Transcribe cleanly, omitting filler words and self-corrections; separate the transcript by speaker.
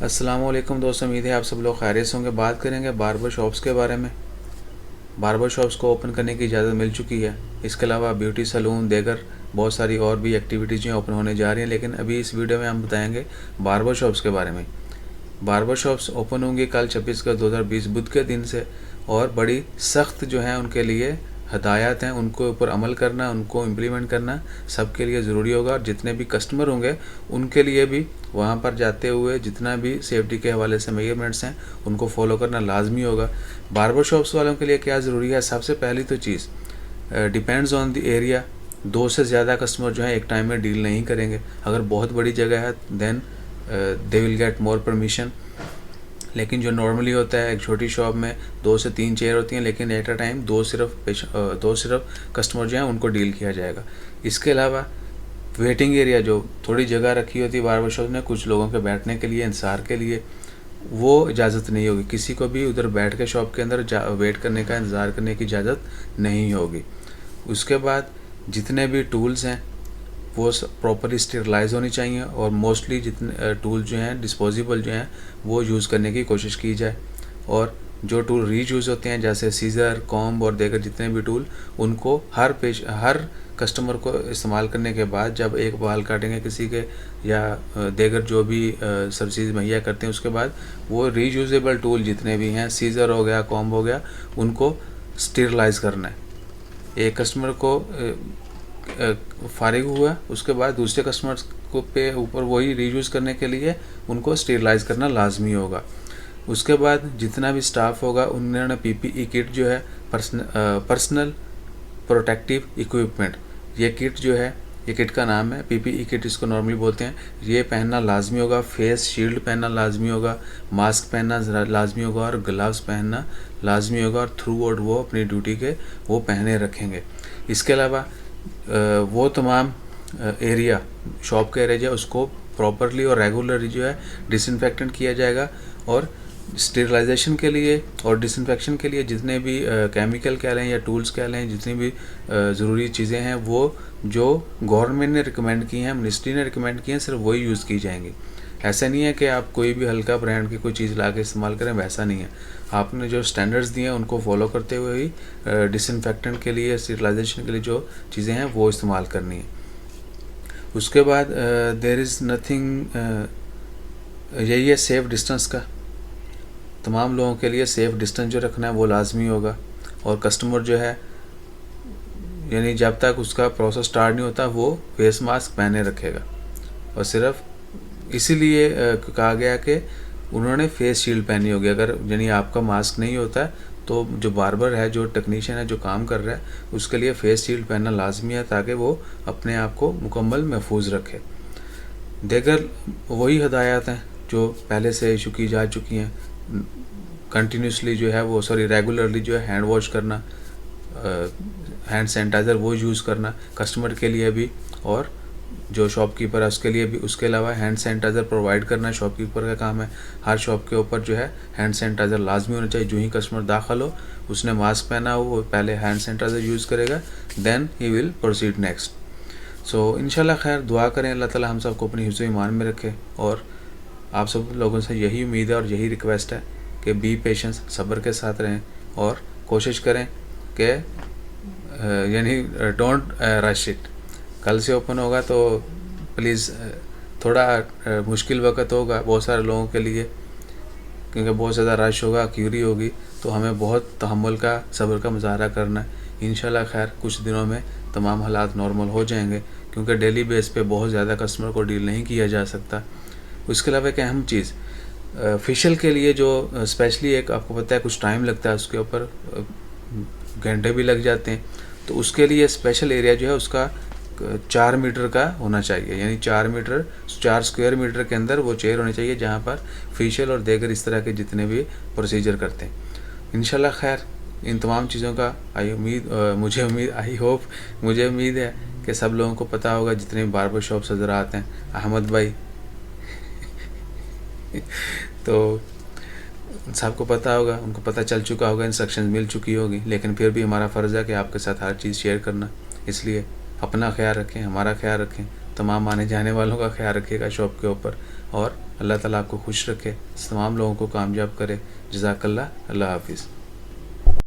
Speaker 1: अस्सलाम वालेकुम दोस्तों, उम्मीद है आप सब लोग खैरियत से होंगे। बात करेंगे बार्बर शॉप्स के बारे में। बार्बर शॉप्स को ओपन करने की इजाज़त मिल चुकी है। इसके अलावा ब्यूटी सैलून देगर बहुत सारी और भी एक्टिविटीज़ जो ओपन होने जा रही हैं, लेकिन अभी इस वीडियो में हम बताएंगे बार्बर शॉप्स के बारे में। बार्बर शॉप्स ओपन होंगी कल 26/10/2020 बुध के दिन से, और बड़ी सख्त जो है उनके लिए हदायत हैं, उनको ऊपर अमल करना, उनको इम्प्लीमेंट करना सबके लिए ज़रूरी होगा। और जितने भी कस्टमर होंगे उनके लिए भी वहाँ पर जाते हुए जितना भी सेफ्टी के हवाले से मेजरमेंट्स हैं उनको फॉलो करना लाजमी होगा। बार्बर शॉप्स वालों के लिए क्या ज़रूरी है? सबसे पहली तो चीज़ डिपेंड्स ऑन द एरिया। 2 से ज़्यादा कस्टमर जो है एक टाइम में डील नहीं करेंगे। अगर बहुत बड़ी जगह है then they will get more permission. लेकिन जो नॉर्मली होता है एक छोटी शॉप में 2 से 3 चेयर होती हैं, लेकिन एट अ टाइम दो सिर्फ कस्टमर जो हैं उनको डील किया जाएगा। इसके अलावा वेटिंग एरिया, जो थोड़ी जगह रखी होती है बार्बर शॉप ने कुछ लोगों के बैठने के लिए, इंतज़ार के लिए, वो इजाज़त नहीं होगी। किसी को भी उधर बैठ के शॉप के अंदर वेट करने का, इंतज़ार करने की इजाज़त नहीं होगी। उसके बाद जितने भी टूल्स हैं वो प्रॉपरली स्टेरलाइज होनी चाहिए, और मोस्टली जितने टूल जो हैं डिस्पोजेबल जो हैं वो यूज़ करने की कोशिश की जाए। और जो टूल रीयूज़ होते हैं जैसे सीज़र, कॉम्ब और दीगर जितने भी टूल, उनको हर कस्टमर को इस्तेमाल करने के बाद, जब एक बाल काटेंगे किसी के या दीगर जो भी सर्विसेज मुहैया करते हैं, उसके बाद वो रीयूजेबल टूल जितने भी हैं, सीज़र हो गया, कॉम्ब हो गया, उनको स्टेरलाइज करना है। एक कस्टमर को फारिग हुआ, उसके बाद दूसरे कस्टमर्स को पे ऊपर वही रीयूज़ करने के लिए उनको स्टेरलाइज करना लाजमी होगा। उसके बाद जितना भी स्टाफ होगा उन्होंने पीपीई किट जो है, पर्सनल प्रोटेक्टिव इक्विपमेंट, ये किट जो है, ये किट का नाम है पीपीई किट इसको नॉर्मली बोलते हैं, ये पहनना लाजमी होगा। फेस शील्ड पहनना लाजमी होगा, मास्क पहनना लाजमी होगा और ग्लव्स पहनना लाजमी होगा, और थ्रू आउट वो अपनी ड्यूटी के वो पहने रखेंगे। इसके अलावा वो तमाम एरिया, शॉप का एरिया जो है उसको प्रॉपरली और रेगुलरली जो है डिसइंफेक्टेंट किया जाएगा। और स्टेरिलाइजेशन के लिए और डिसइंफेक्शन के लिए जितने भी केमिकल कह लें या टूल्स कह लें, जितनी भी ज़रूरी चीज़ें हैं वो जो गवर्नमेंट ने रिकमेंड की हैं, मिनिस्ट्री ने रिकमेंड की हैं, सिर्फ वही यूज़ की जाएंगी। ऐसा नहीं है कि आप कोई भी हल्का ब्रांड की कोई चीज़ ला के इस्तेमाल करें, वैसा नहीं है। आपने जो स्टैंडर्ड्स दिए हैं उनको फॉलो करते हुए ही डिसइंफेक्टेंट के लिए, स्टेरिलाइजेशन के लिए जो चीज़ें हैं वो इस्तेमाल करनी है। उसके बाद देयर इज़ नथिंग, यही है सेफ़ डिस्टेंस का। तमाम लोगों के लिए सेफ़ डिस्टेंस जो रखना है वो लाजमी होगा। और कस्टमर जो है, यानी जब तक उसका प्रोसेस स्टार्ट नहीं होता वो फेस मास्क पहने रखेगा। और सिर्फ इसीलिए कहा गया कि उन्होंने फेस शील्ड पहनी होगी। अगर यानी आपका मास्क नहीं होता है तो जो बार्बर है, जो टेक्नीशियन है, जो काम कर रहा है, उसके लिए फेस शील्ड पहनना लाजमी है ताकि वो अपने आप को मुकम्मल महफूज रखे। देगर वही हदायत हैं जो पहले से इशू की जा चुकी हैं। कंटिन्यूसली जो है वो रेगुलरली जो है हैंड वॉश करना, हैंड सैनिटाइज़र वो यूज़ करना कस्टमर के लिए भी, और जो शॉपकीपर है उसके लिए भी। उसके अलावा हैंड सैनिटाइज़र प्रोवाइड करना शॉपकीपर का काम है। हर शॉप के ऊपर जो है हैंड सैनिटाइज़र लाजमी होना चाहिए। जो ही कस्टमर दाखिल हो, उसने मास्क पहना हो, वो पहले हैंड सैनिटाइज़र यूज़ करेगा, then he will proceed next. So इंशाल्लाह खैर दुआ करें, अल्लाह ताला हम सबको अपनी हिफ्ज़ ईमान में रखे। और आप सब लोगों से यही उम्मीद है और यही रिक्वेस्ट है कि बी पेशेंस, सब्र के साथ रहें और कोशिश करें कि यानी डोंट रश इट। कल से ओपन होगा तो प्लीज़ थोड़ा मुश्किल वक्त होगा बहुत सारे लोगों के लिए, क्योंकि बहुत ज़्यादा रश होगा, क्यूरी होगी, तो हमें बहुत तहम्मुल का, सब्र का मुजाहरा करना है। इंशाल्लाह खैर कुछ दिनों में तमाम हालात नॉर्मल हो जाएंगे, क्योंकि डेली बेस पे बहुत ज़्यादा कस्टमर को डील नहीं किया जा सकता। उसके अलावा एक अहम चीज़, फेशियल के लिए जो स्पेशली एक आपको पता है कुछ टाइम लगता है, उसके ऊपर घंटे भी लग जाते हैं, तो उसके लिए स्पेशल एरिया जो है उसका 4 मीटर का होना चाहिए। यानी 4 स्क्वायर मीटर के अंदर वो चेयर होनी चाहिए जहाँ पर फेशियल और देगर इस तरह के जितने भी प्रोसीजर करते हैं। इंशाल्लाह खैर इन तमाम चीज़ों का मुझे उम्मीद है कि सब लोगों को पता होगा, जितने भी बार्बर शॉप्स हज़रात हैं, अहमद भाई तो सबको पता होगा, उनको पता चल चुका होगा, इंस्ट्रक्शन मिल चुकी होगी, लेकिन फिर भी हमारा फ़र्ज़ है कि आपके साथ हर चीज़ शेयर करना। इसलिए अपना ख्याल रखें, हमारा ख्याल रखें, तमाम आने जाने वालों का ख्याल रखिएगा शॉप के ऊपर, और अल्लाह ताला आपको खुश रखे, तमाम लोगों को कामयाब करे। जज़ाकल्लाह। अल्लाह हाफिज़।